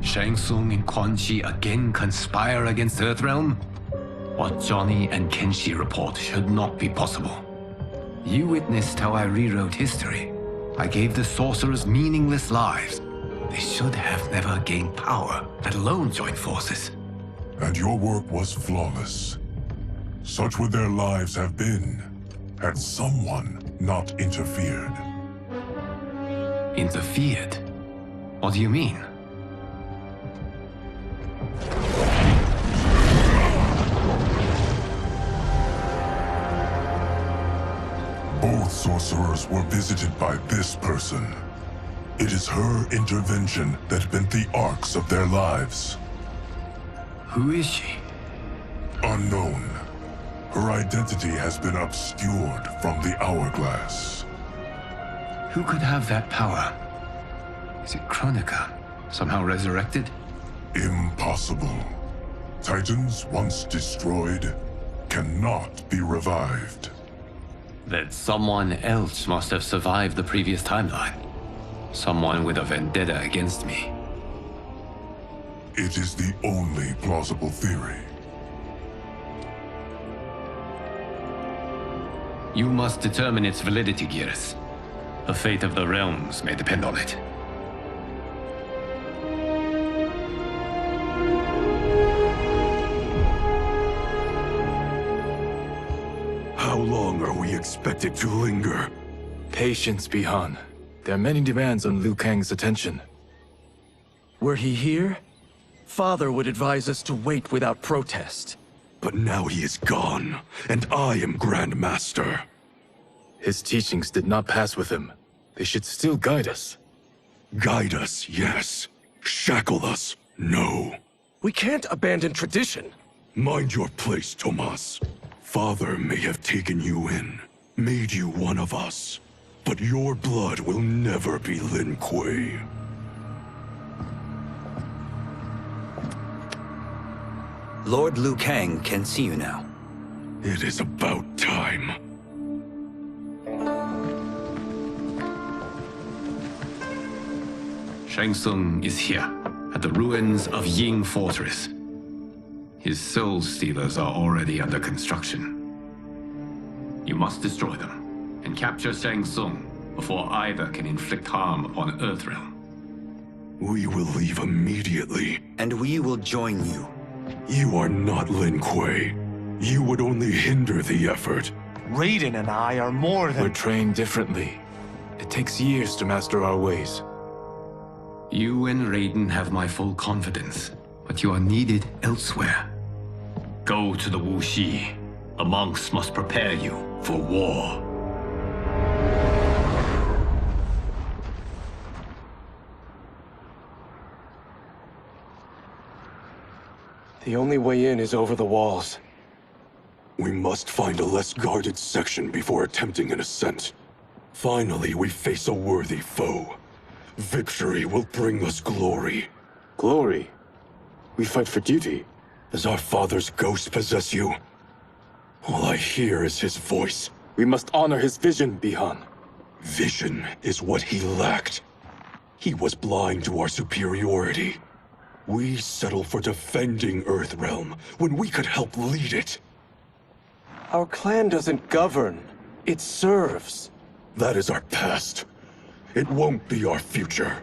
Shang Tsung and Quan Chi again conspire against Earthrealm? What Johnny and Kenshi report should not be possible. You witnessed how I rewrote history. I gave the sorcerers meaningless lives. They should have never gained power, let alone joined forces. And your work was flawless. Such would their lives have been, had someone not interfered. Interfered? What do you mean? Both sorcerers were visited by this person. It is her intervention that bent the arcs of their lives. Who is she? Unknown. Her identity has been obscured from the hourglass. Who could have that power? Is it Kronika? Somehow resurrected? Impossible. Titans once destroyed cannot be revived. Then someone else must have survived the previous timeline. Someone with a vendetta against me. It is the only plausible theory. You must determine its validity, Geras. The fate of the realms may depend on it. How long are we expected to linger? Patience, Bihan. There are many demands on Liu Kang's attention. Were he here, Father would advise us to wait without protest. But now he is gone, and I am Grand Master. His teachings did not pass with him. They should still guide us. Guide us, yes. Shackle us, no. We can't abandon tradition. Mind your place, Tomas. Father may have taken you in, made you one of us. But your blood will never be Lin Kuei. Lord Liu Kang can see you now. It is about time. Shang Tsung is here, at the ruins of Ying Fortress. His Soul Stealers are already under construction. You must destroy them, and capture Shang Tsung before either can inflict harm upon Earthrealm. We will leave immediately. And we will join you. You are not Lin Kuei. You would only hinder the effort. Raiden and I are more We're than... trained differently. It takes years to master our ways. You and Raiden have my full confidence, but you are needed elsewhere. Go to the Wuxi. The monks must prepare you for war. The only way in is over the walls. We must find a less guarded section before attempting an ascent. Finally, we face a worthy foe. Victory will bring us glory. Glory? We fight for duty. Does our father's ghost possess you? All I hear is his voice. We must honor his vision, Bihan. Vision is what he lacked. He was blind to our superiority. We settle for defending Earthrealm when we could help lead it. Our clan doesn't govern. It serves. That is our past. It won't be our future.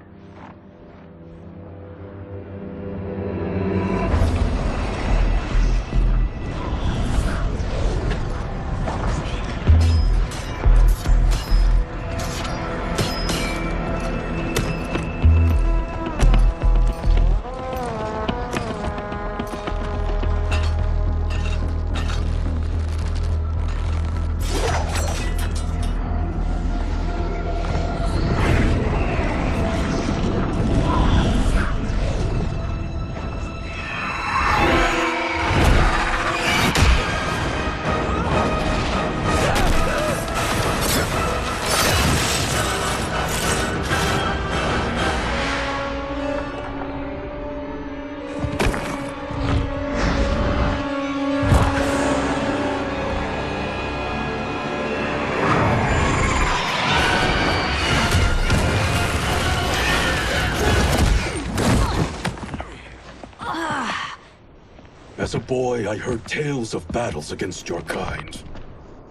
As a boy, I heard tales of battles against your kind.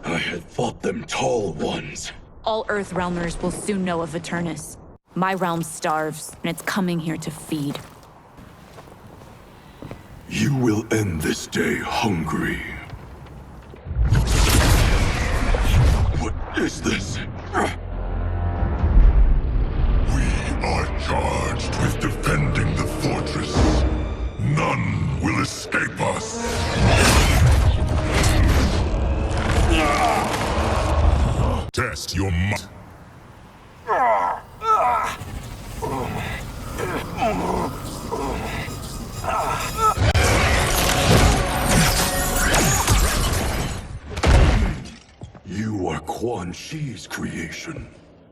I had fought them tall ones. All Earthrealmers will soon know of Eternus. My realm starves, and it's coming here to feed. You will end this day hungry. What is this? We are charged with defending the fortress. None will escape us. Test your might. You are Quan Chi's creation.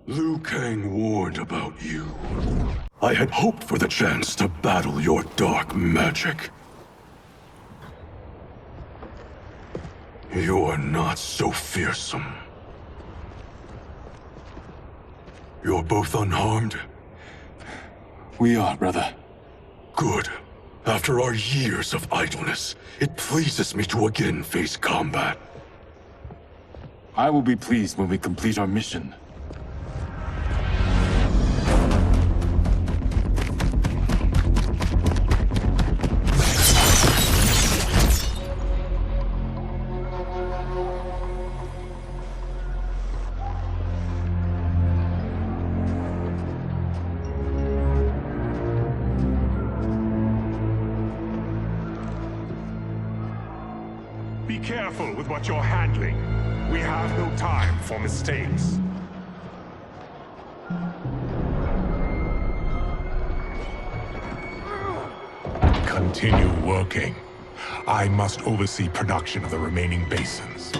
Liu Kang warned about you. I had hoped for the chance to battle your dark magic. You are not so fearsome. You're both unharmed? We are, brother. Good. After our years of idleness, it pleases me to again face combat. I will be pleased when we complete our mission. Be careful with what you're handling. We have no time for mistakes. Continue working. I must oversee production of the remaining basins.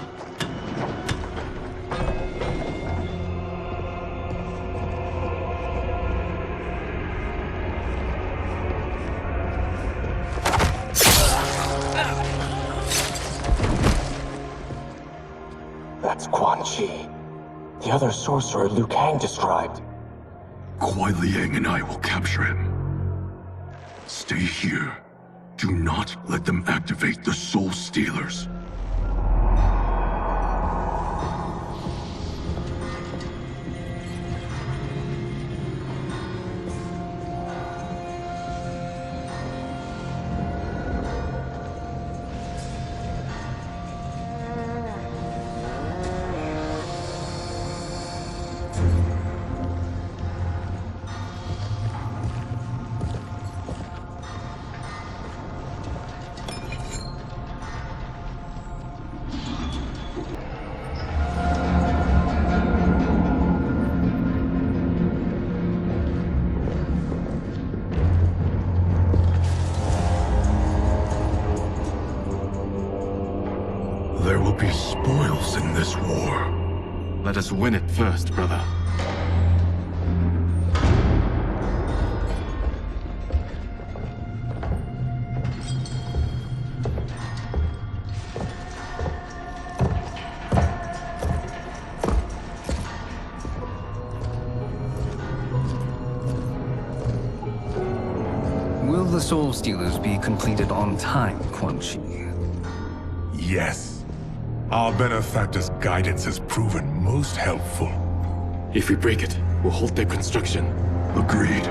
That's Quan Chi. The other sorcerer Liu Kang described. Kuai Liang and I will capture him. Stay here. Do not let them activate the Soul Stealers. There will be spoils in this war. Let us win it first, brother. Will the Soul Stealers be completed on time, Quan Chi? Yes. Our benefactor's guidance has proven most helpful. If we break it, we'll halt their construction. Agreed.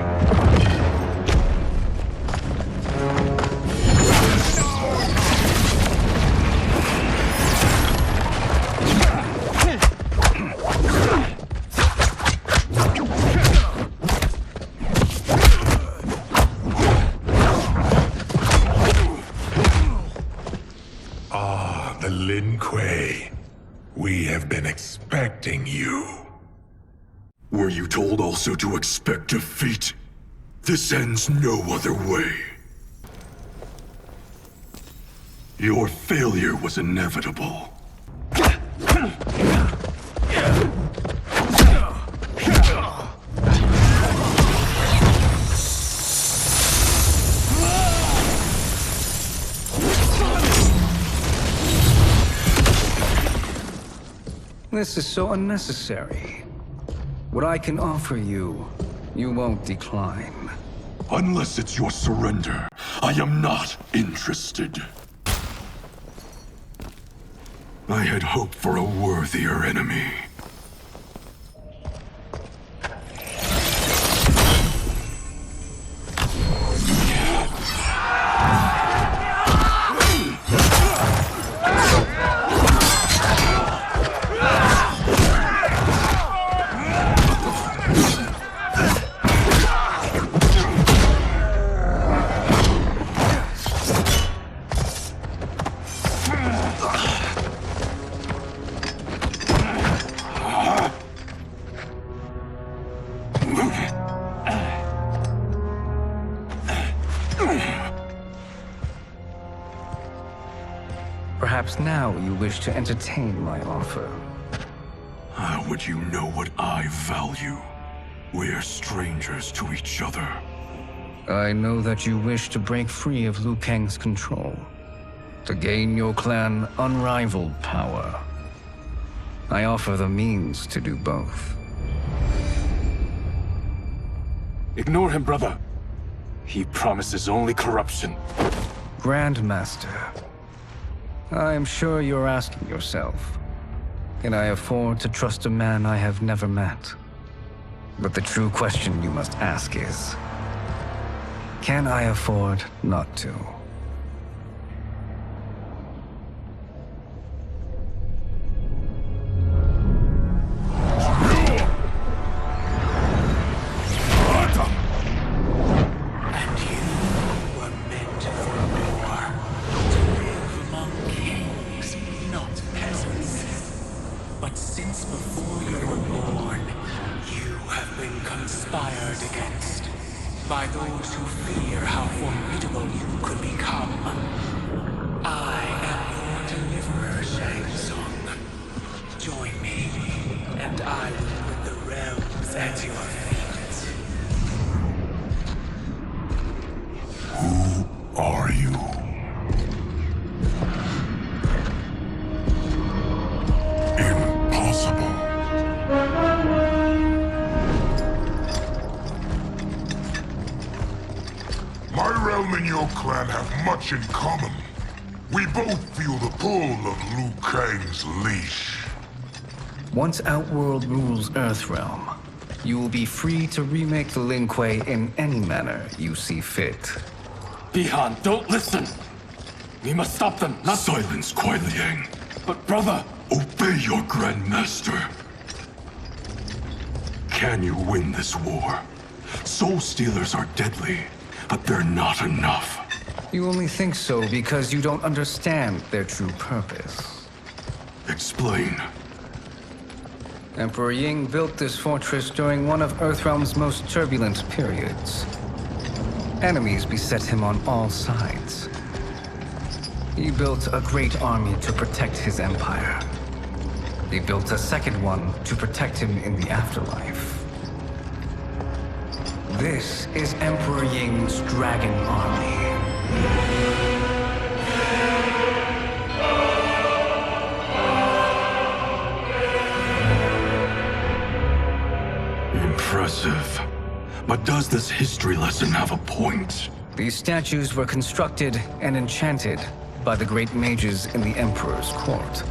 The Lin Kuei. We have been expecting you. Were you told also to expect defeat? This ends no other way. Your failure was inevitable. This is so unnecessary. What I can offer you, you won't decline. Unless it's your surrender, I am not interested. I had hoped for a worthier enemy. Perhaps now you wish to entertain my offer. How would you know what I value? We're strangers to each other. I know that you wish to break free of Liu Kang's control, to gain your clan unrivaled power. I offer the means to do both. Ignore him, brother. He promises only corruption. Grandmaster, I am sure you're asking yourself, can I afford to trust a man I have never met? But the true question you must ask is, can I afford not to? But since before you were born, you have been conspired against by those who fear how formidable you could become. I am your deliverer, Shang Tsung. Join me, and I will put the realms at your feet. Who are you? Impossible. My realm and your clan have much in common. We both feel the pull of Liu Kang's leash. Once Outworld rules Earthrealm, you will be free to remake the Lin Kuei in any manner you see fit. Bihan, don't listen! We must stop them, not— Silence, Kuai Liang. But brother! Obey your Grandmaster. Can you win this war? Soul Stealers are deadly, but they're not enough. You only think so because you don't understand their true purpose. Explain. Emperor Ying built this fortress during one of Earthrealm's most turbulent periods. Enemies beset him on all sides. He built a great army to protect his empire. He built a second one to protect him in the afterlife. This is Emperor Ying's Dragon Army. Impressive. But does this history lesson have a point? These statues were constructed and enchanted by the great mages in the Emperor's court.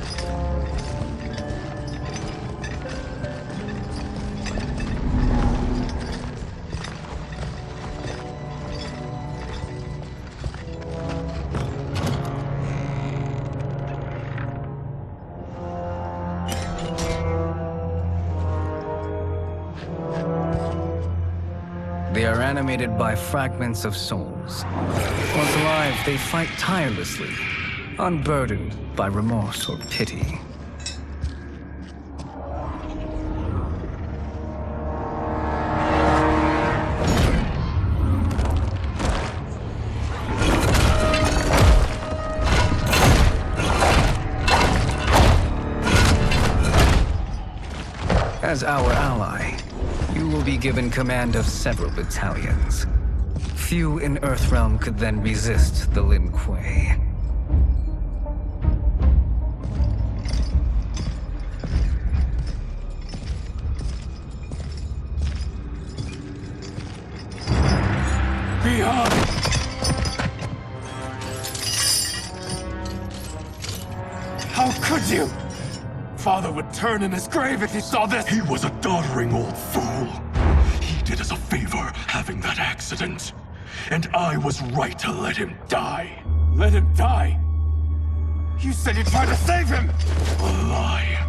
They are animated by fragments of souls. Once alive, they fight tirelessly, unburdened by remorse or pity. As our ally, you will be given command of several battalions. Few in Earthrealm could then resist the Lin Kuei. Bihan! How could you! Father would turn in his grave if he saw this! He was a doddering old fool. He did us a favor having that accident. And I was right to let him die. Let him die? You said you tried to save him! A lie.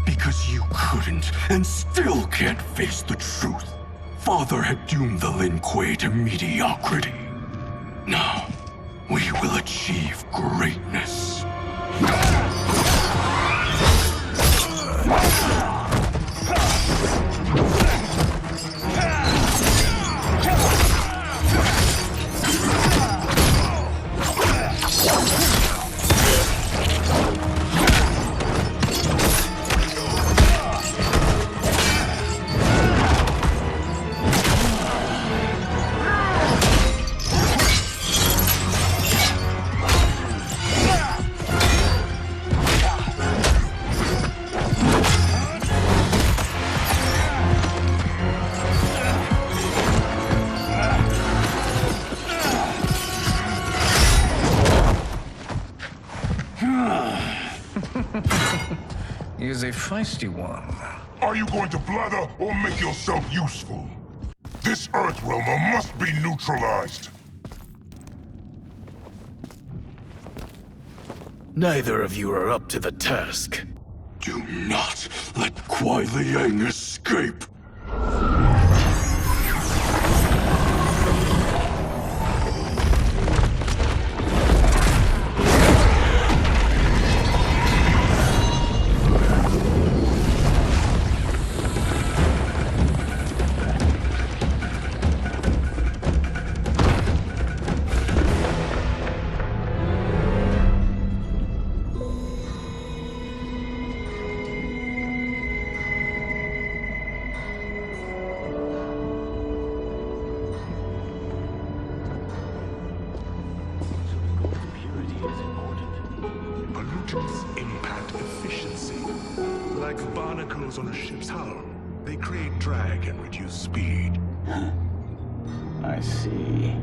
Because you couldn't, and still can't face the truth. Father had doomed the Lin Kuei to mediocrity. Now, we will achieve greatness. He is a feisty one. Are you going to blather or make yourself useful? This Earthrealmer must be neutralized. Neither of you are up to the task. Do not let Kuai Liang escape. Pollutants impact efficiency. Like barnacles on a ship's hull, they create drag and reduce speed. I see.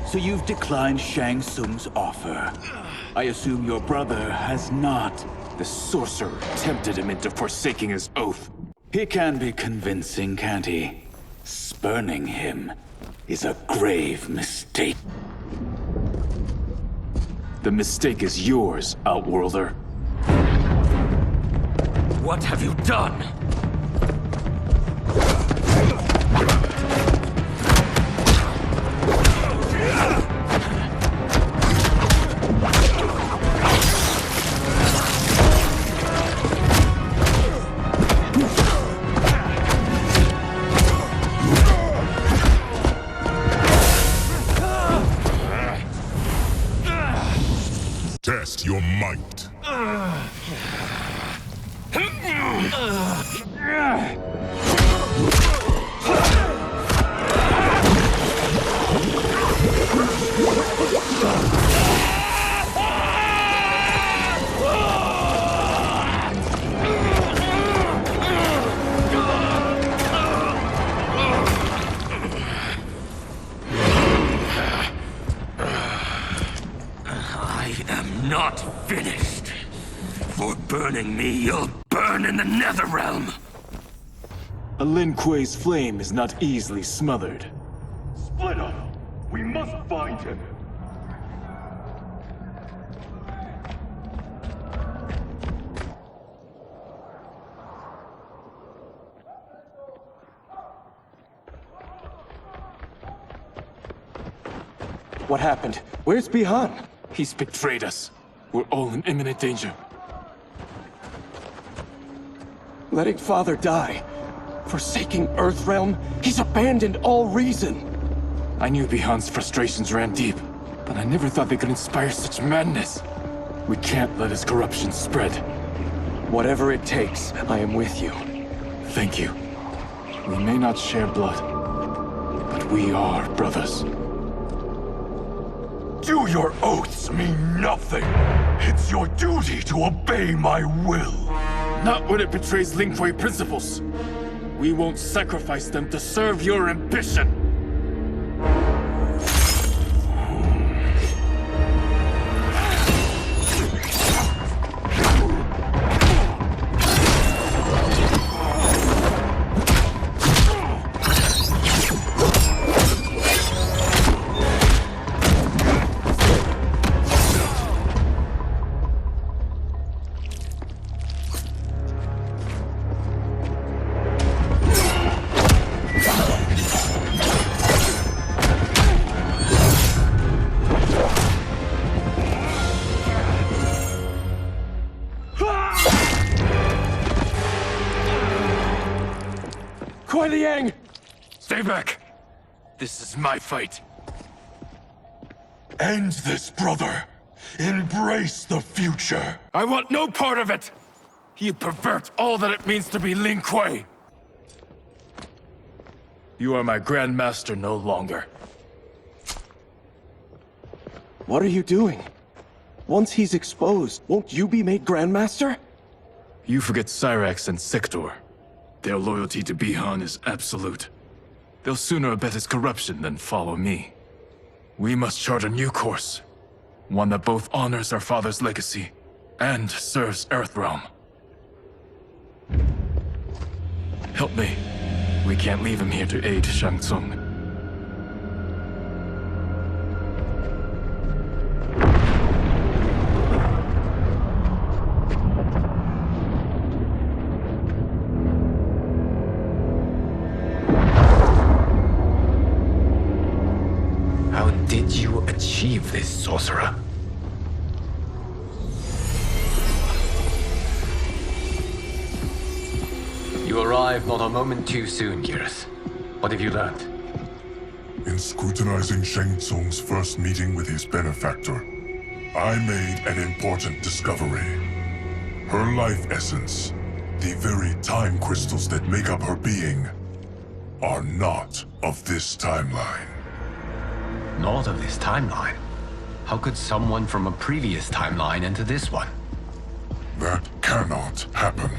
So you've declined Shang Tsung's offer. I assume your brother has not. The sorcerer tempted him into forsaking his oath. He can be convincing, can't he? Spurning him is a grave mistake. The mistake is yours, Outworlder. What have you done? Test your might. Not finished. For burning me, you'll burn in the Netherrealm. A Lin Kuei's flame is not easily smothered. Split up! We must find him! What happened? Where's Bihan? He's betrayed us. We're all in imminent danger. Letting Father die. Forsaking Earthrealm. He's abandoned all reason. I knew Bihan's frustrations ran deep, but I never thought they could inspire such madness. We can't let his corruption spread. Whatever it takes, I am with you. Thank you. We may not share blood, but we are brothers. Do your oaths mean nothing? It's your duty to obey my will. Not when it betrays Lin Kuei principles. We won't sacrifice them to serve your ambition. Stay back! This is my fight. End this, brother. Embrace the future. I want no part of it! You pervert all that it means to be Lin Kuei! You are my grandmaster no longer. What are you doing? Once he's exposed, won't you be made grandmaster? You forget Cyrax and Sector. Their loyalty to Bihan is absolute. They'll sooner abet his corruption than follow me. We must chart a new course. One that both honors our father's legacy and serves Earthrealm. Help me. We can't leave him here to aid Shang Tsung. How did you achieve this, sorcerer? You arrived not a moment too soon, Geras. What have you learned? In scrutinizing Shang Tsung's first meeting with his benefactor, I made an important discovery. Her life essence, the very time crystals that make up her being, are not of this timeline. Not of this timeline? How could someone from a previous timeline enter this one? That cannot happen.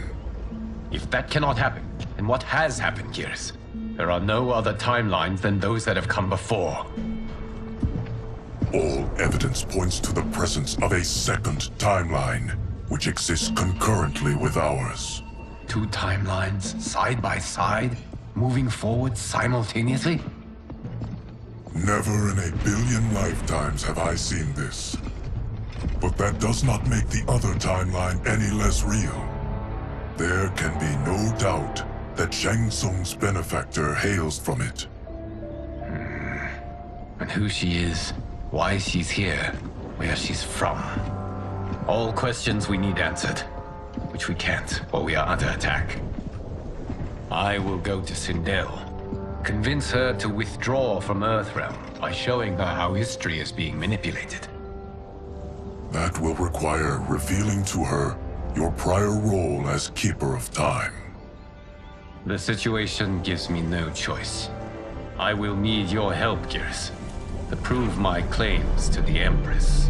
If that cannot happen, then what has happened, Geras? There are no other timelines than those that have come before. All evidence points to the presence of a second timeline, which exists concurrently with ours. Two timelines, side by side, moving forward simultaneously? Never in a billion lifetimes have I seen this. But that does not make the other timeline any less real. There can be no doubt that Shang Tsung's benefactor hails from it. And who she is, why she's here, where she's from. All questions we need answered, which we can't while we are under attack. I will go to Sindel. Convince her to withdraw from Earthrealm by showing her how history is being manipulated. That will require revealing to her your prior role as Keeper of Time. The situation gives me no choice. I will need your help, Geras, to prove my claims to the Empress.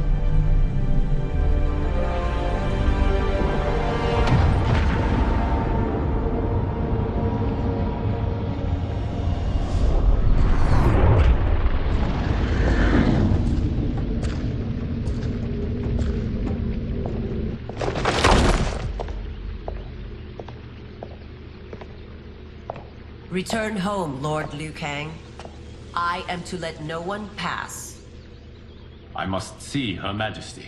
Return home, Lord Liu Kang. I am to let no one pass. I must see Her Majesty.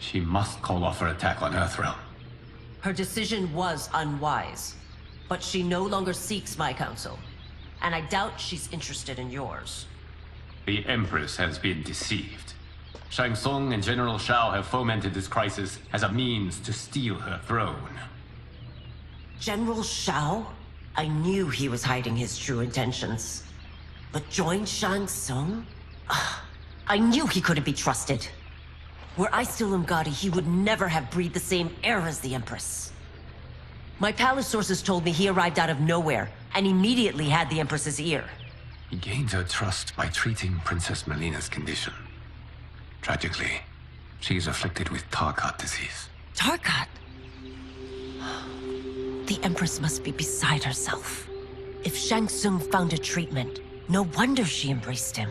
She must call off her attack on Earthrealm. Her decision was unwise, but she no longer seeks my counsel, and I doubt she's interested in yours. The Empress has been deceived. Shang Tsung and General Shao have fomented this crisis as a means to steal her throne. General Shao? I knew he was hiding his true intentions. But join Shang Tsung? I knew he couldn't be trusted. Were I still Umgadi, he would never have breathed the same air as the Empress. My palace sources told me he arrived out of nowhere, and immediately had the Empress's ear. He gained her trust by treating Princess Melina's condition. Tragically, she's afflicted with Tarkat disease. Tarkat? The Empress must be beside herself. If Shang Tsung found a treatment, no wonder she embraced him.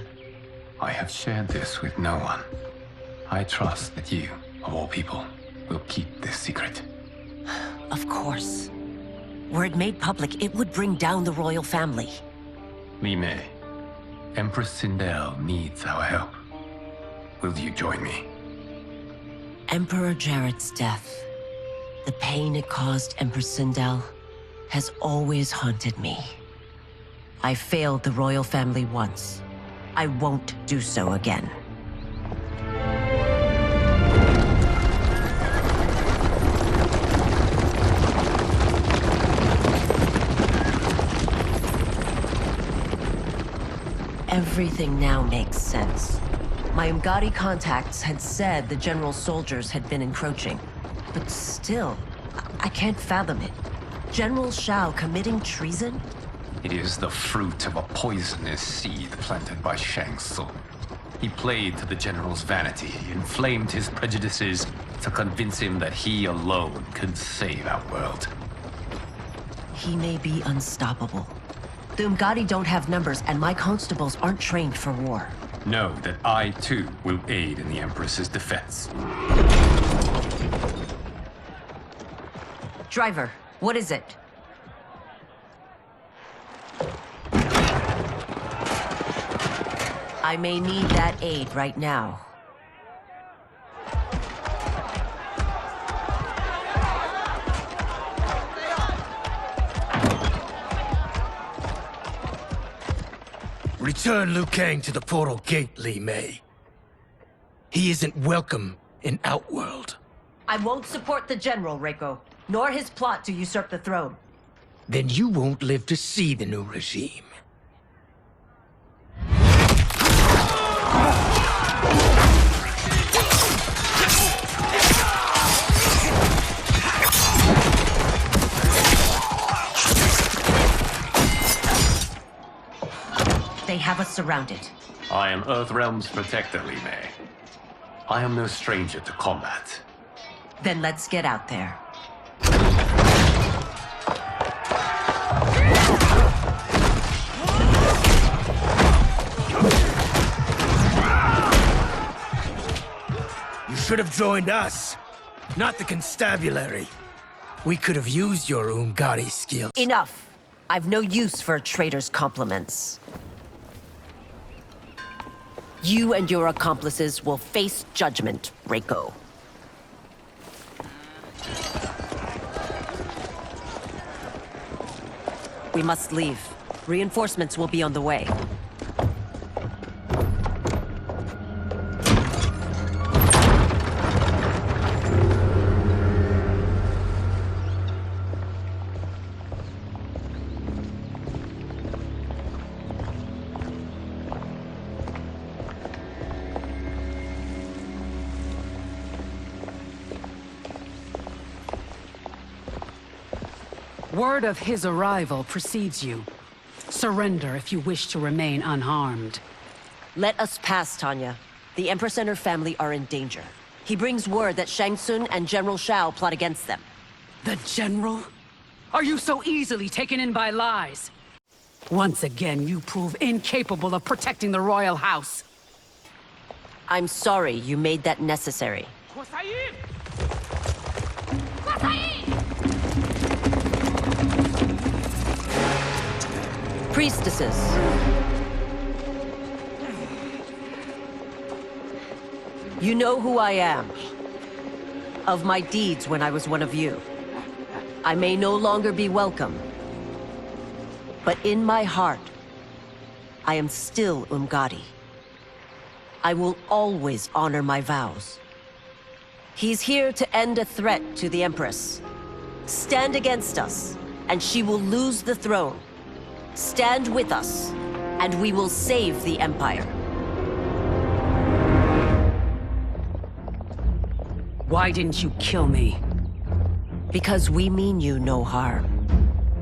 I have shared this with no one. I trust that you, of all people, will keep this secret. Of course. Were it made public, it would bring down the royal family. Li Mei, Empress Sindel needs our help. Will you join me? Emperor Jared's death, the pain it caused Empress Sindel, has always haunted me. I failed the royal family once. I won't do so again. Everything now makes sense. My Umgadi contacts had said the general's soldiers had been encroaching. But still, I can't fathom it. General Shao committing treason? It is the fruit of a poisonous seed planted by Shang Tsung. He played to the general's vanity, inflamed his prejudices to convince him that he alone could save our world. He may be unstoppable. The Umgadi don't have numbers, and my constables aren't trained for war. Know that I, too, will aid in the Empress's defense. Driver, what is it? I may need that aid right now. Return Liu Kang to the portal gate, Li Mei. He isn't welcome in Outworld. I won't support the General, Reiko, nor his plot to usurp the throne. Then you won't live to see the new regime. They have us surrounded. I am Earthrealm's protector, Li Mei. I am no stranger to combat. Then let's get out there. You should have joined us, not the constabulary. We could have used your Umgadi skills. Enough! I've no use for a traitor's compliments. You and your accomplices will face judgment, Reiko. We must leave. Reinforcements will be on the way. Word of his arrival precedes you. Surrender if you wish to remain unharmed. Let us pass, Tanya. The Empress and her family are in danger. He brings word that Shang Tsung and General Shao plot against them. The General? Are you so easily taken in by lies? Once again, you prove incapable of protecting the royal house. I'm sorry you made that necessary. Priestesses. You know who I am. Of my deeds when I was one of you. I may no longer be welcome. But in my heart, I am still Umgadi. I will always honor my vows. He's here to end a threat to the Empress. Stand against us, and she will lose the throne. Stand with us, and we will save the Empire. Why didn't you kill me? Because we mean you no harm.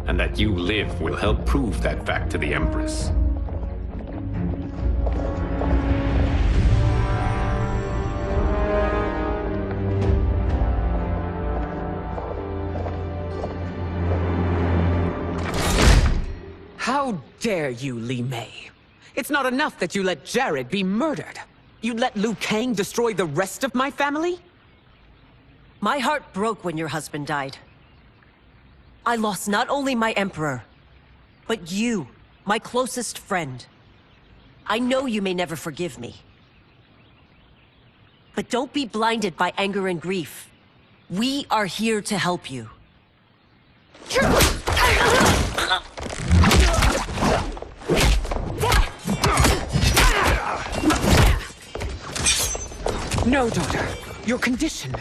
And that you live will help prove that fact to the Empress. How dare you, Li Mei? It's not enough that you let Jared be murdered. You let Liu Kang destroy the rest of my family? My heart broke when your husband died. I lost not only my emperor, but you, my closest friend. I know you may never forgive me. But don't be blinded by anger and grief. We are here to help you. No, daughter. Your condition.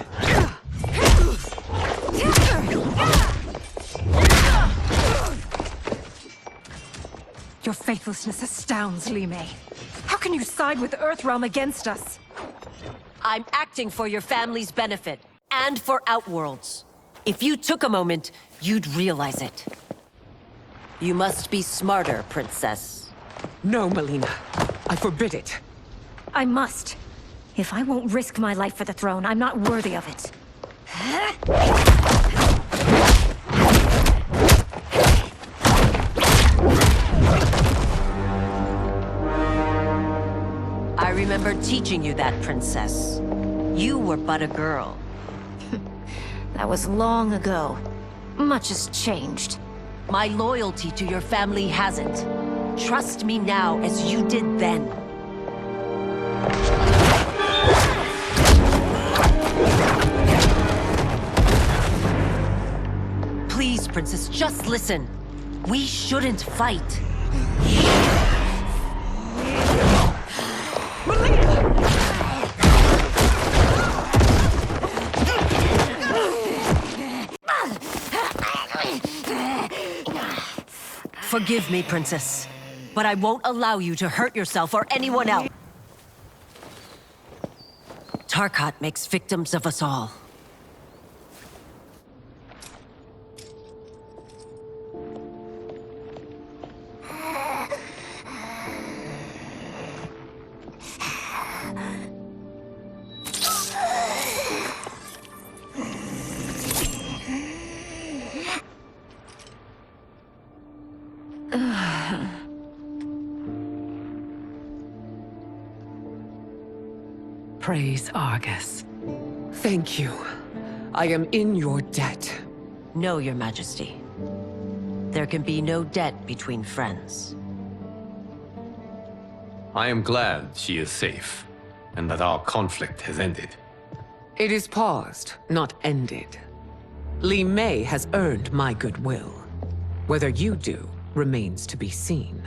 Your faithlessness astounds, Li Mei. How can you side with Earthrealm against us? I'm acting for your family's benefit, and for Outworld's. If you took a moment, you'd realize it. You must be smarter, Princess. No, Melina. I forbid it. I must. If I won't risk my life for the throne, I'm not worthy of it. I remember teaching you that, Princess. You were but a girl. That was long ago. Much has changed. My loyalty to your family hasn't. Trust me now as you did then. Please, Princess, just listen. We shouldn't fight. Forgive me, Princess, but I won't allow you to hurt yourself or anyone else. Tarkat makes victims of us all. Praise Argus. Thank you. I am in your debt. No, Your Majesty. There can be no debt between friends. I am glad she is safe, and that our conflict has ended. It is paused, not ended. Li Mei has earned my goodwill. Whether you do remains to be seen.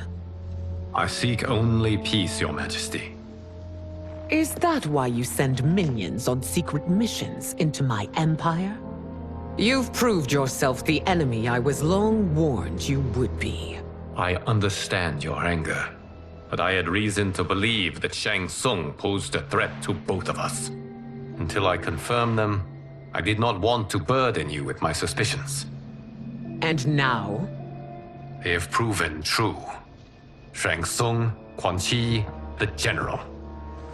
I seek only peace, Your Majesty. Is that why you send minions on secret missions into my empire? You've proved yourself the enemy I was long warned you would be. I understand your anger, but I had reason to believe that Shang Tsung posed a threat to both of us. Until I confirmed them, I did not want to burden you with my suspicions. And now? They have proven true. Shang Tsung, Quan Chi, the General.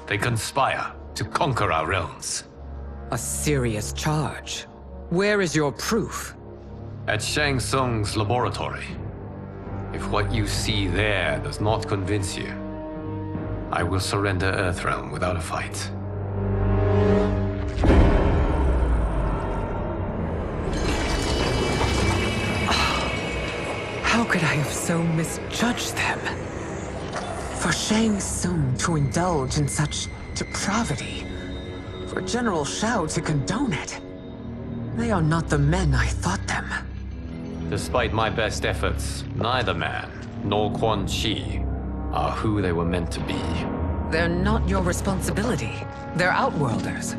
They conspire to conquer our realms. A serious charge. Where is your proof? At Shang Tsung's laboratory. If what you see there does not convince you, I will surrender Earthrealm without a fight. How could I have so misjudged them? For Shang Tsung to indulge in such depravity, for General Shao to condone it, they are not the men I thought them. Despite my best efforts, neither man nor Quan Chi are who they were meant to be. They're not your responsibility. They're Outworlders.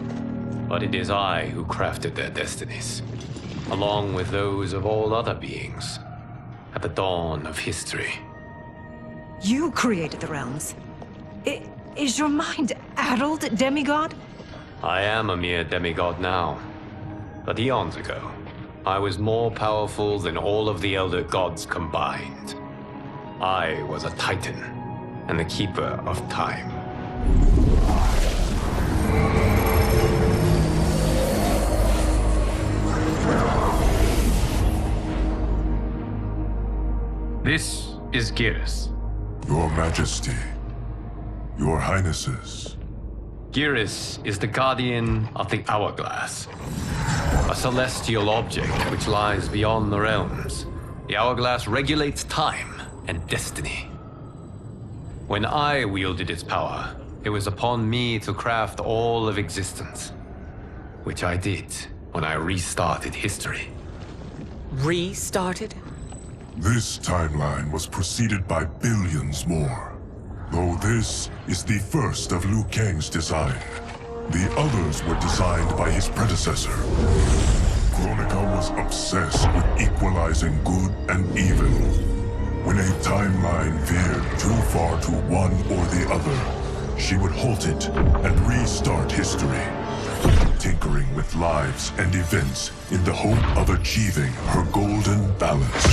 But it is I who crafted their destinies, along with those of all other beings, at the dawn of history. You created the realms. Is your mind addled, demigod? I am a mere demigod now. But eons ago, I was more powerful than all of the Elder Gods combined. I was a Titan, and the Keeper of Time. This is Geras. Your Majesty, Your Highnesses. Geras is the guardian of the Hourglass, a celestial object which lies beyond the realms. The Hourglass regulates time and destiny. When I wielded its power, it was upon me to craft all of existence, which I did when I restarted history. Restarted? This timeline was preceded by billions more. Though this is the first of Liu Kang's design, the others were designed by his predecessor. Kronika was obsessed with equalizing good and evil. When a timeline veered too far to one or the other, she would halt it and restart history, tinkering with lives and events in the hope of achieving her golden balance.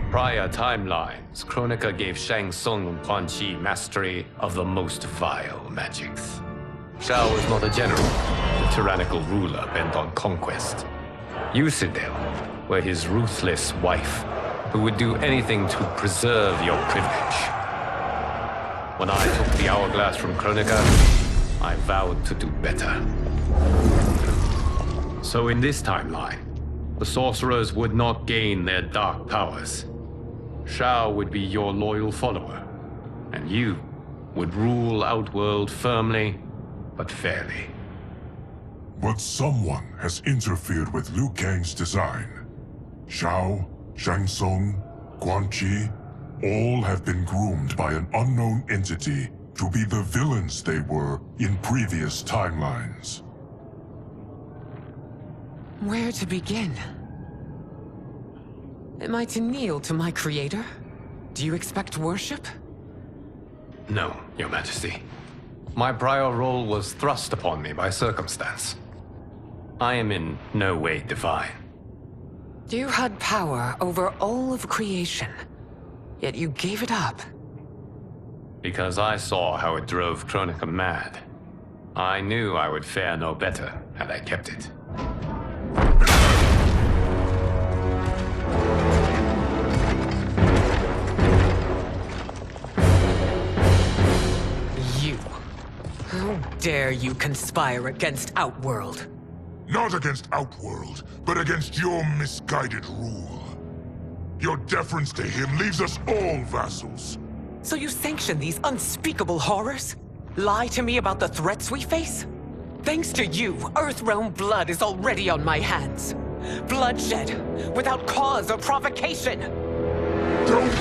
Prior timelines, Kronika gave Shang Tsung and Quan Chi mastery of the most vile magics. Shao was not a general, a tyrannical ruler bent on conquest. Citadel were his ruthless wife, who would do anything to preserve your privilege. When I took the Hourglass from Kronika, I vowed to do better. So in this timeline, the sorcerers would not gain their dark powers. Shao would be your loyal follower, and you would rule Outworld firmly, but fairly. But someone has interfered with Liu Kang's design. Shao, Shang Tsung, Quan Chi, all have been groomed by an unknown entity to be the villains they were in previous timelines. Where to begin? Am I to kneel to my creator? Do you expect worship? No, Your Majesty. My prior role was thrust upon me by circumstance. I am in no way divine. You had power over all of creation, yet you gave it up. Because I saw how it drove Kronika mad. I knew I would fare no better had I kept it. How dare you conspire against Outworld? Not against Outworld, but against your misguided rule. Your deference to him leaves us all vassals. So you sanction these unspeakable horrors? Lie to me about the threats we face? Thanks to you, Earthrealm blood is already on my hands. Bloodshed, without cause or provocation. Don't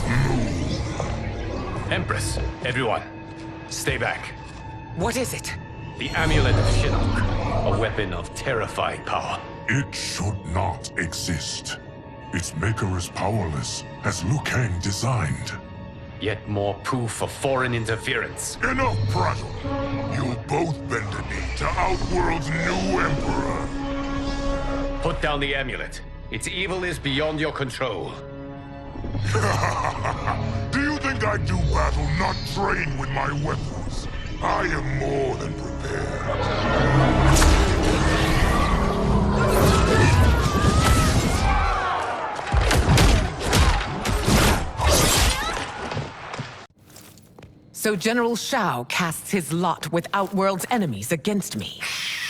move. Empress, everyone, stay back. What is it? The Amulet of Shinnok, a weapon of terrifying power. It should not exist. Its maker is powerless, as Liu Kang designed. Yet more proof of foreign interference. Enough prattle! You'll both bend a knee to Outworld's new emperor. Put down the amulet. Its evil is beyond your control. Do you think I do battle not trained with my weapons? I am more than prepared. So General Shao casts his lot with Outworld's enemies against me.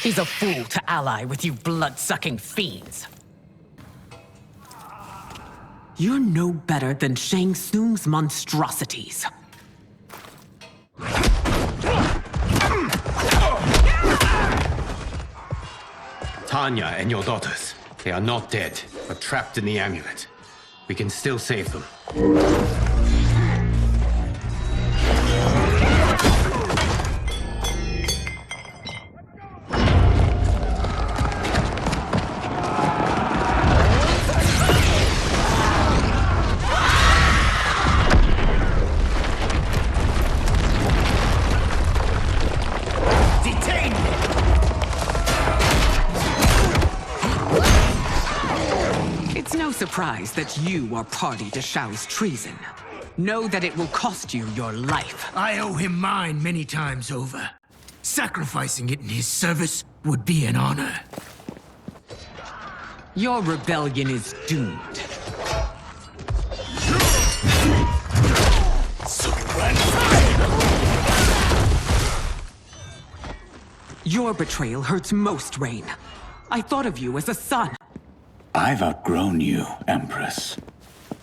He's a fool to ally with you blood-sucking fiends. You're no better than Shang Tsung's monstrosities. Tanya and your daughters, they are not dead, but trapped in the amulet. We can still save them. Surprised that you are party to Shao's treason. Know that it will cost you your life. I owe him mine many times over. Sacrificing it in his service would be an honor. Your rebellion is doomed. Your betrayal hurts most, Rain. I thought of you as a son. I've outgrown you, Empress.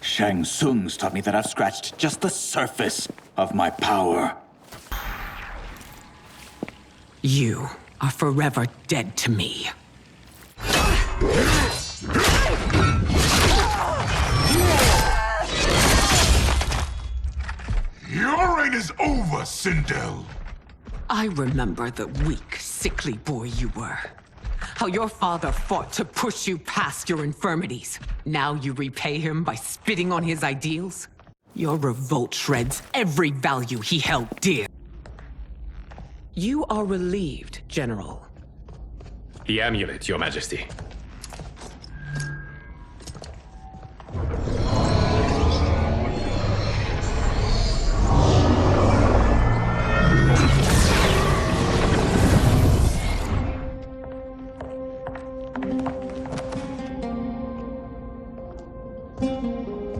Shang Tsung's taught me that I've scratched just the surface of my power. You are forever dead to me. Your reign is over, Sindel. I remember the weak, sickly boy you were. How your father fought to push you past your infirmities. Now you repay him by spitting on his ideals? Your revolt shreds every value he held dear. You are relieved, General. The amulet, Your Majesty.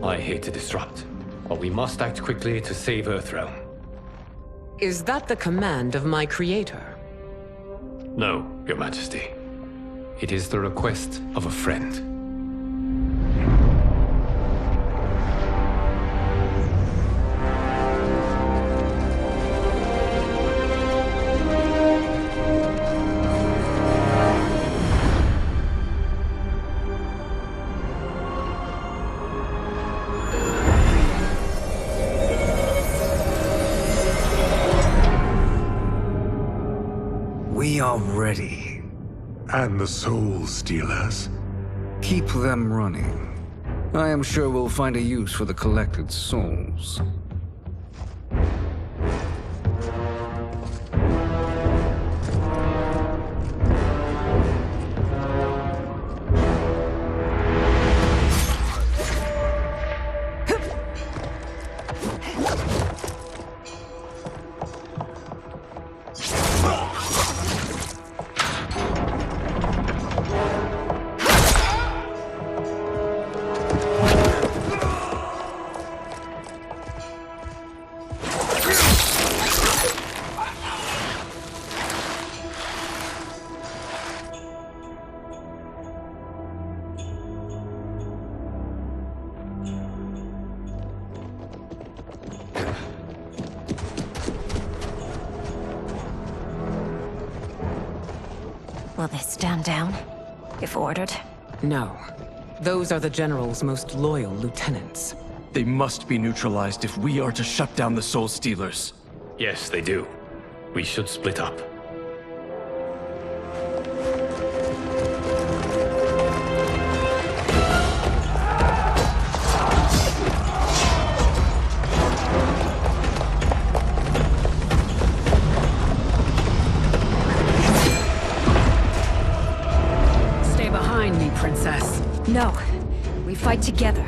I hate to disrupt, but we must act quickly to save Earthrealm. Is that the command of my creator? No, Your Majesty. It is the request of a friend. We are ready. And the Soul Stealers? Keep them running. I am sure we'll find a use for the collected souls. Will they stand down, if ordered? No. Those are the General's most loyal lieutenants. They must be neutralized if we are to shut down the Soul Stealers. Yes, they do. We should split up. Princess. No. We fight together.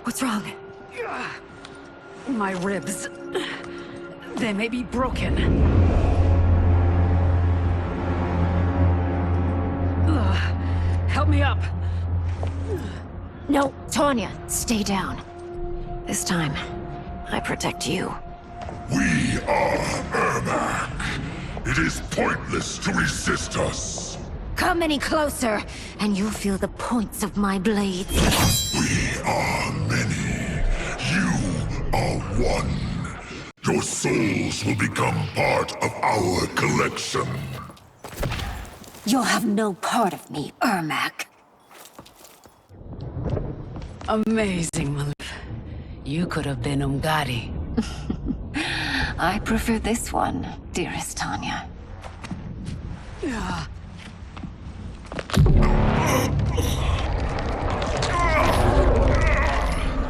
What's wrong? My ribs. They may be broken. Help me up. No, Tanya, stay down. This time, I protect you. We are Ermac. It is pointless to resist us. Come any closer, and you'll feel the points of my blades. We are many. You are one. Your souls will become part of our collection. You'll have no part of me, Ermac. Amazing, Malif. You could have been Umgadi. I prefer this one, dearest Tanya.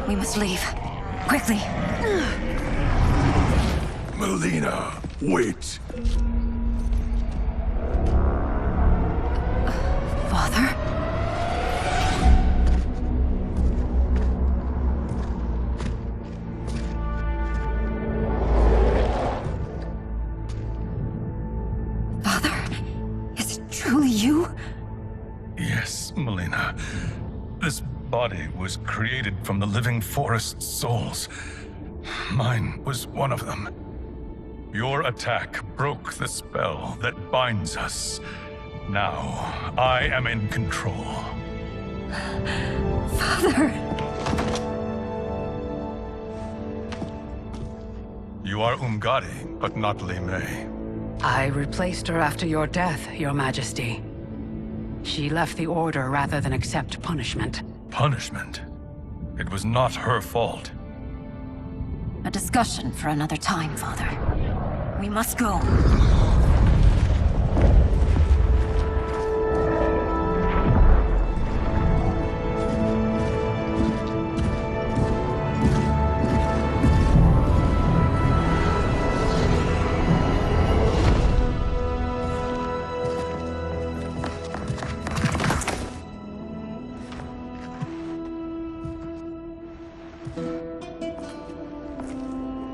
We must leave. Quickly. Melina, wait. Father? Father, is it truly you? Yes, Melina. This body was created from the living forest's souls. Mine was one of them. Your attack broke the spell that binds us. Now, I am in control. Father! You are Umgadi, but not Li Mei. I replaced her after your death, Your Majesty. She left the Order rather than accept punishment. Punishment? It was not her fault. A discussion for another time, Father. We must go.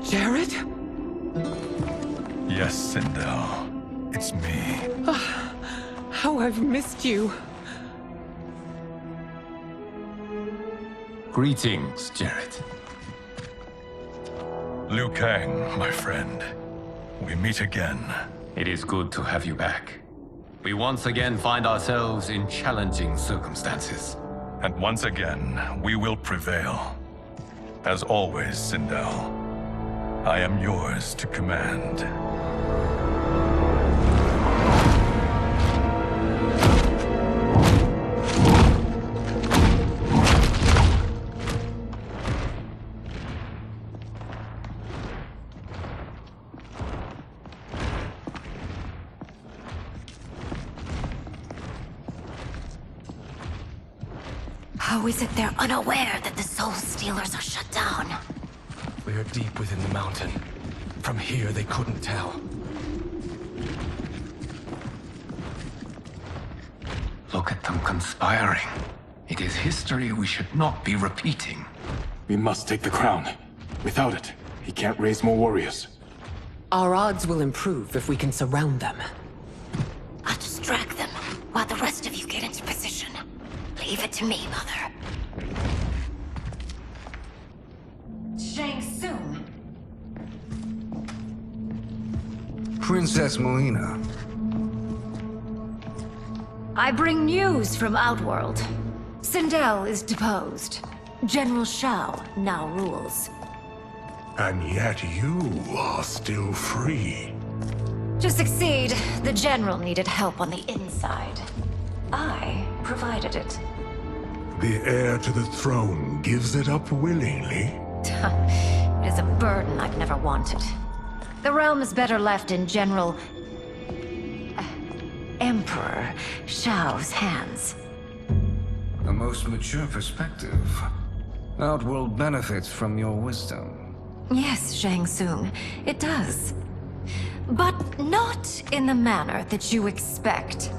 Jared? Yes, Sindel. It's me. How I've missed you. Greetings, Jared. Liu Kang, my friend. We meet again. It is good to have you back. We once again find ourselves in challenging circumstances. And once again, we will prevail. As always, Sindel, I am yours to command. How is it they're unaware that the Soul Stealers are shut down? We are deep within the mountain. From here, they couldn't tell. Look at them conspiring. It is history we should not be repeating. We must take the crown. Without it, he can't raise more warriors. Our odds will improve if we can surround them. I'll distract them while the rest of you get into position. Leave it to me, Mother. Shang Tsung. Princess Melina. I bring news from Outworld. Sindel is deposed. General Shao now rules. And yet you are still free. To succeed, the General needed help on the inside. I provided it. The heir to the throne gives it up willingly. It is a burden I've never wanted. The realm is better left in General... Emperor Shao's hands. A most mature perspective. Outworld benefits from your wisdom. Yes, Shang Tsung, it does. But not in the manner that you expect.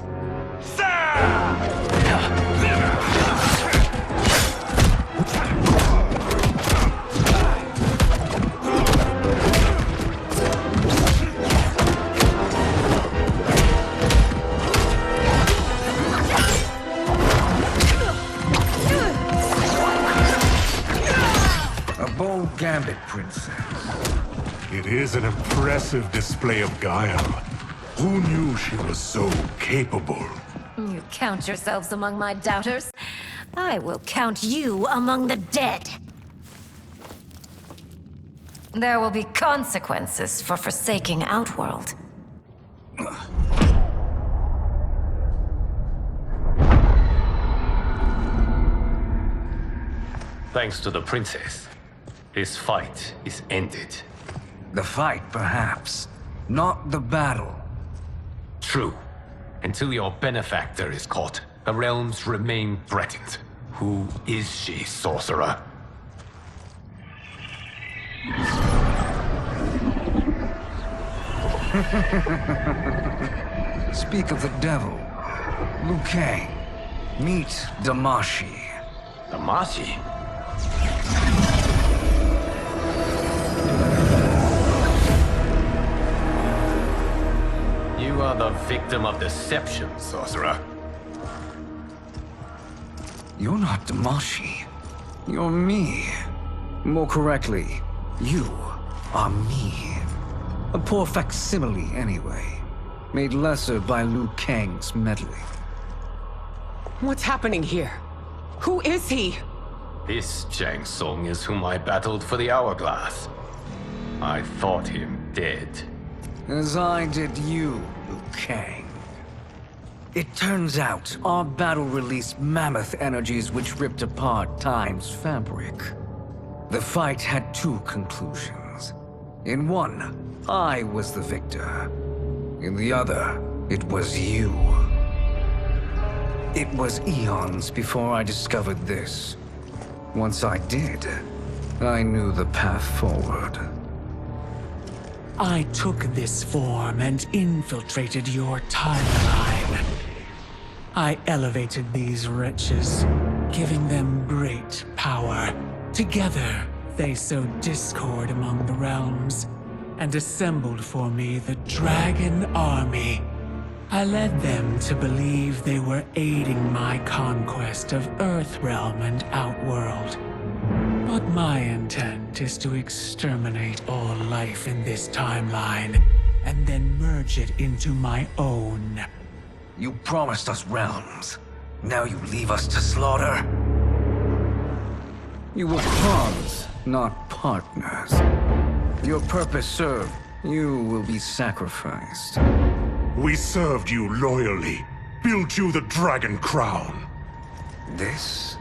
A bold gambit, Princess. It is an impressive display of guile. Who knew she was so capable? You count yourselves among my doubters. I will count you among the dead. There will be consequences for forsaking Outworld. Thanks to the princess, this fight is ended. The fight, perhaps. Not the battle. True. Until your benefactor is caught, the realms remain threatened. Who is she, sorcerer? Speak of the devil. Liu Kang. Meet Damashi. Damashi? You are the victim of deception, sorcerer. You're not Damashi. You're me. More correctly, you are me. A poor facsimile, anyway. Made lesser by Liu Kang's meddling. What's happening here? Who is he? This Shang Tsung is whom I battled for the Hourglass. I thought him dead. As I did you, Liu Kang. It turns out our battle released mammoth energies which ripped apart time's fabric. The fight had two conclusions. In one, I was the victor. In the other, it was you. It was eons before I discovered this. Once I did, I knew the path forward. I took this form and infiltrated your timeline. I elevated these wretches, giving them great power. Together, they sowed discord among the realms, and assembled for me the Dragon Army. I led them to believe they were aiding my conquest of Earthrealm and Outworld. But my intent is to exterminate all life in this timeline, and then merge it into my own. You promised us realms. Now you leave us to slaughter? You were pawns, not partners. Your purpose served. You will be sacrificed. We served you loyally, built you the Dragon Crown. This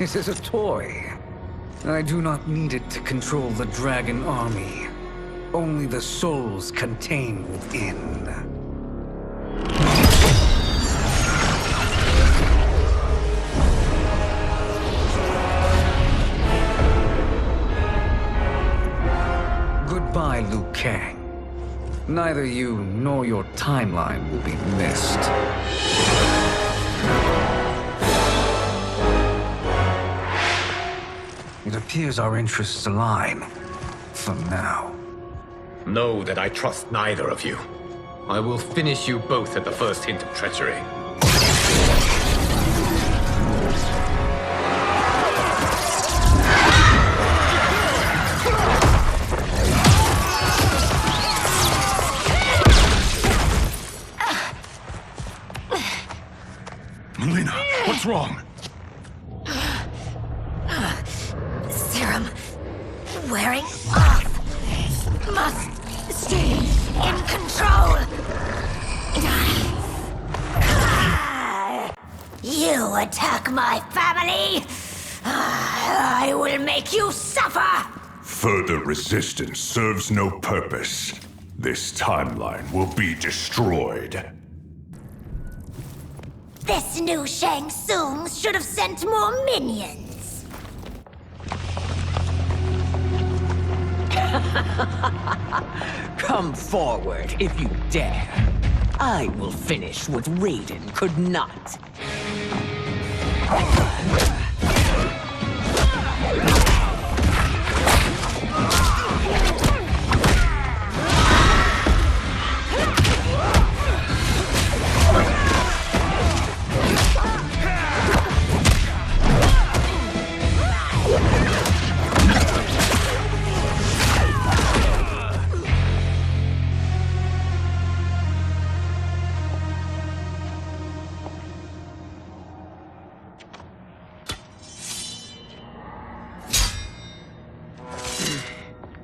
is a toy. I do not need it to control the Dragon Army. Only the souls contained within. Goodbye, Liu Kang. Neither you nor your timeline will be missed. It appears our interests align. For now. Know that I trust neither of you. I will finish you both at the first hint of treachery. Melina, what's wrong? Serum wearing off. Must stay in control. You attack my family. I will make you suffer. Further resistance serves no purpose. This timeline will be destroyed. This new Shang Tsung should have sent more minions. Come forward if you dare. I will finish what Raiden could not.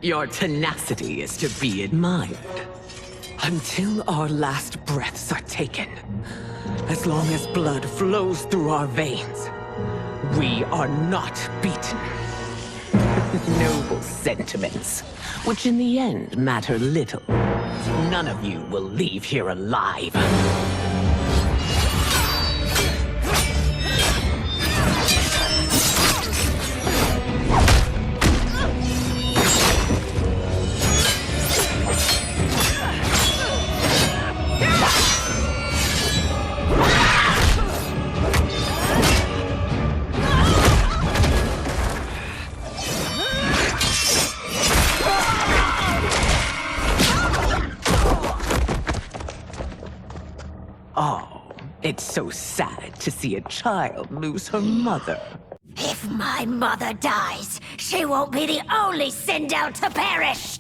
Your tenacity is to be admired. Until our last breaths are taken, as long as blood flows through our veins, we are not beaten. Noble sentiments, which in the end matter little. None of you will leave here alive. Oh, it's so sad to see a child lose her mother. If my mother dies, she won't be the only Sindel to perish!